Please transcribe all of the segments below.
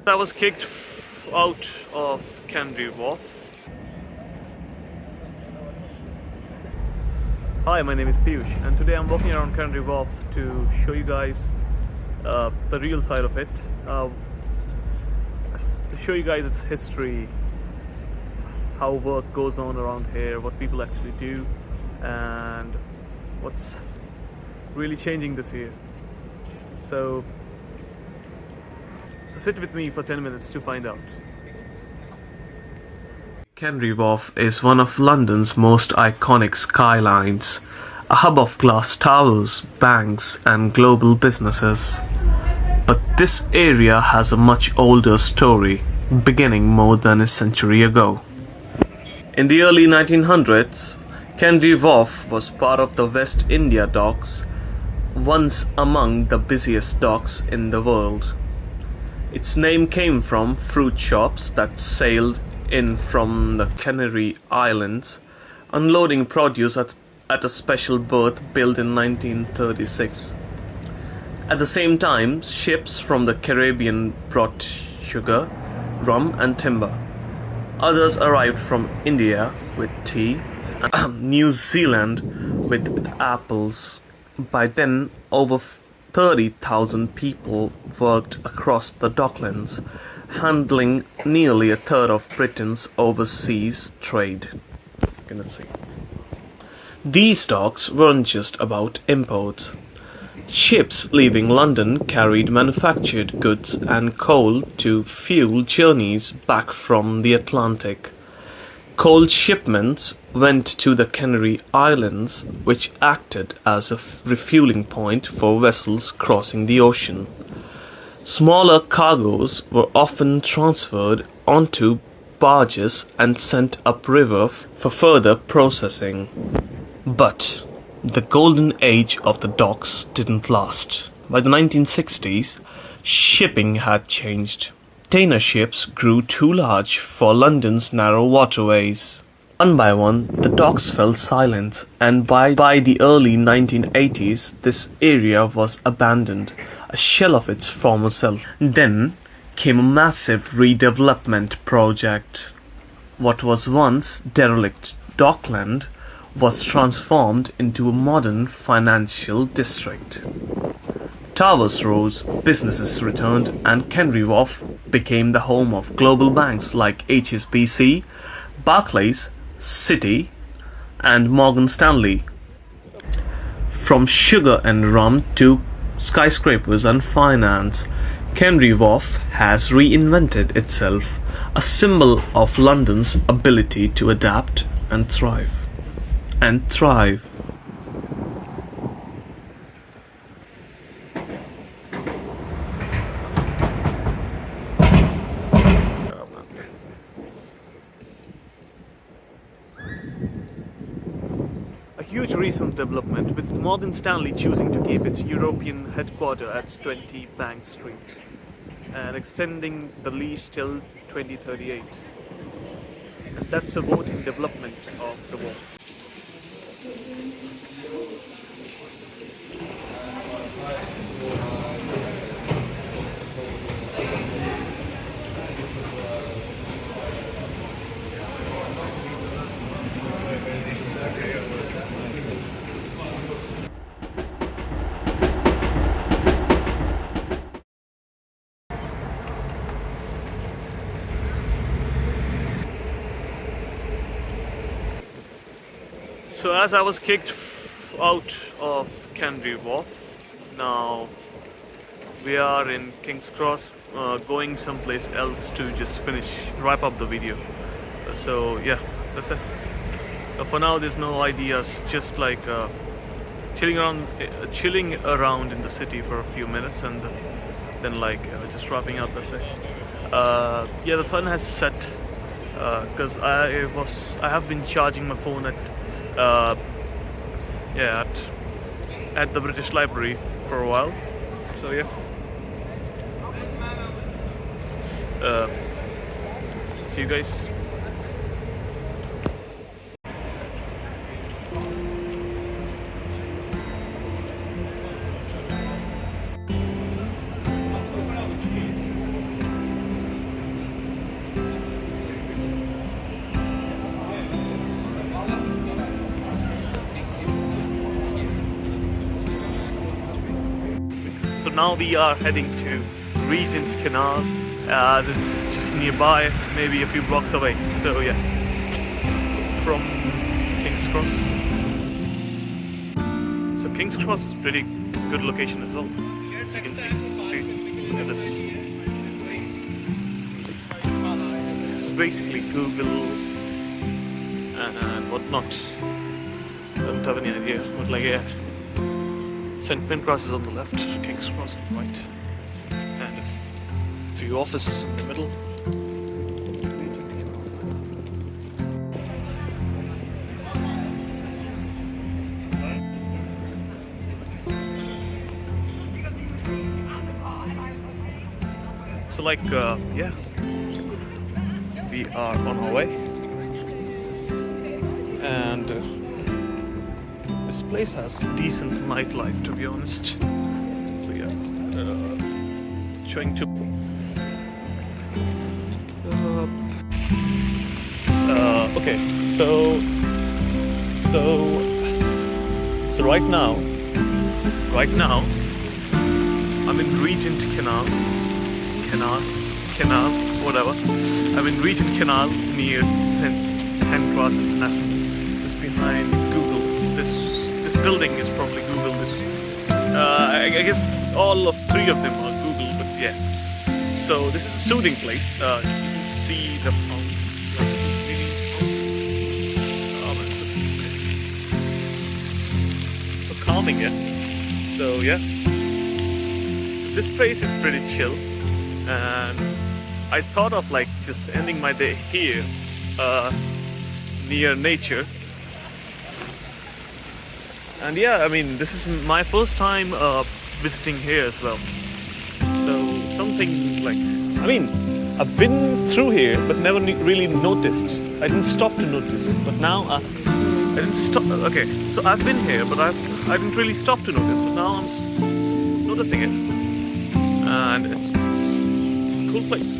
I was kicked out of Canary Wharf. Hi, my name is Piyush, and today I'm walking around Canary Wharf to show you guys the real side of it, to show you guys its history, how work goes on around here, what people actually do, and what's really changing this year. So sit with me for 10 minutes to find out. Canary Wharf is one of London's most iconic skylines, a hub of glass towers, banks, and global businesses. But this area has a much older story, beginning more than a century ago. In the early 1900s, Canary Wharf was part of the West India Docks, once among the busiest docks in the world. Its name came from fruit shops that sailed in from the Canary Islands, unloading produce at a special berth built in 1936. At the same time, ships from the Caribbean brought sugar, rum, and timber. Others arrived from India with tea, and New Zealand with apples. By then, over 30,000 people worked across the docklands, handling nearly a third of Britain's overseas trade. Let's see. These docks weren't just about imports. Ships leaving London carried manufactured goods and coal to fuel journeys back from the Atlantic. Coal shipments went to the Canary Islands, which acted as a refueling point for vessels crossing the ocean. Smaller cargoes were often transferred onto barges and sent upriver for further processing. But the golden age of the docks didn't last. By the 1960s, shipping had changed. Container ships grew too large for London's narrow waterways. One by one, the docks fell silent, and by the early 1980s, this area was abandoned, a shell of its former self. Then came a massive redevelopment project. What was once derelict dockland was transformed into a modern financial district. Towers rose, businesses returned, and Canary Wharf became the home of global banks like HSBC, Barclays, Citi, and Morgan Stanley. From sugar and rum to skyscrapers and finance, Canary Wharf has reinvented itself, a symbol of London's ability to adapt and thrive. A huge recent development, with Morgan Stanley choosing to keep its European headquarters at 20 Bank Street and extending the lease till 2038. And that's a voting development of the wharf. So as I was kicked out of Canary Wharf, now we are in King's Cross, going someplace else to just wrap up the video. So yeah, that's it. For now there's no ideas, just like chilling around in the city for a few minutes, and then just wrapping up, that's it. Yeah, the sun has set, because I have been charging my phone at the British Library for a while. So yeah. See you guys. So now we are heading to Regent Canal, as it's just nearby, maybe a few blocks away. So yeah, from King's Cross. So King's Cross is pretty good location as well. You can see look at this. This is basically Google and whatnot. I don't have any idea, but like yeah. St. Pancras is on the left, King's Cross on the right, and a few offices in the middle. So like, yeah, we are on our way, and this place has decent nightlife, to be honest. So yeah, trying to. Okay, so right now, I'm in Regent Canal, whatever. I'm in Regent Canal near St. Pancras International. Just behind Google. This building is probably Google. I guess all of three of them are Google, but yeah. So this is a soothing place. You can see the fountain. So calming, yeah. So yeah, this place is pretty chill, and I thought of like just ending my day here, near nature. And yeah, I mean, this is my first time visiting here as well. So something like, I mean, I've been through here, but never really noticed. I didn't stop to notice, but now I didn't stop. Okay, so I've been here, but I didn't really stop to notice. But now I'm noticing it, and it's a cool place.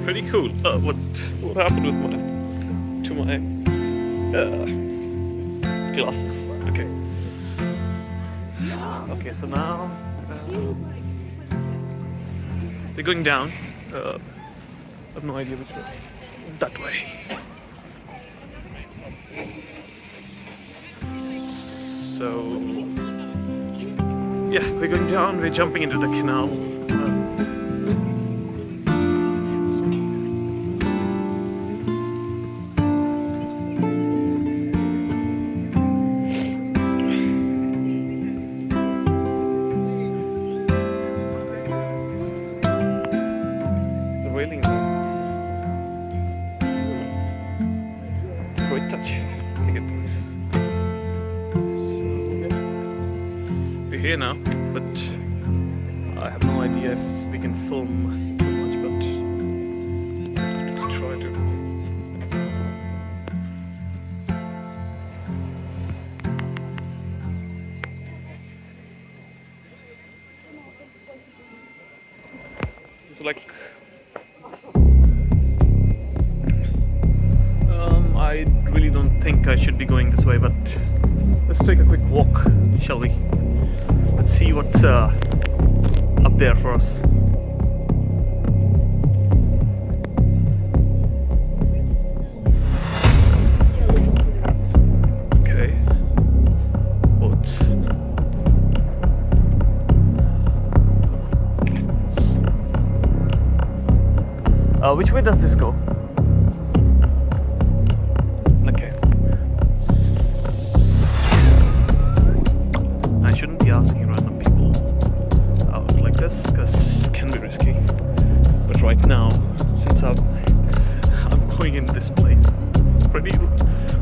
Pretty cool. What happened with my glasses? Okay. Okay, so now we're going down. I have no idea which way. That way. So yeah, we're going down. We're jumping into the canal. Great touch. Pretty good. So, yeah. We're here now, but I have no idea if we can film too much, but let's try to. It's like I really don't think I should be going this way, but let's take a quick walk, shall we? Let's see what's up there for us. Which way does this go? Okay. I shouldn't be asking random people out like this because it can be risky. But right now, since I'm going in this place, it's pretty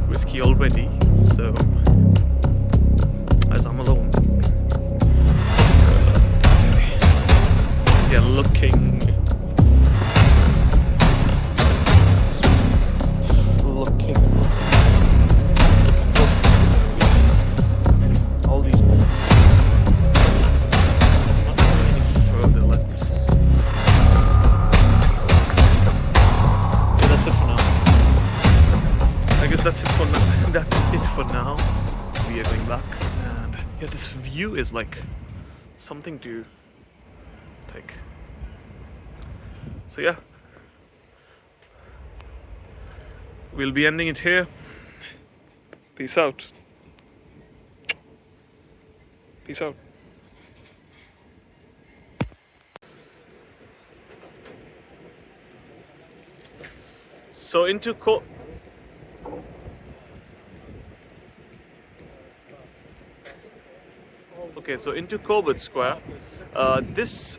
risky already. So, as I'm alone, yeah, looking all these points. Not going any further. Yeah, that's it for now. I guess that's it for now. That's it for now. We are going back, and yeah, this view is like something to take. So yeah, we'll be ending it here. Peace out. Peace out. So into Corbett Square. This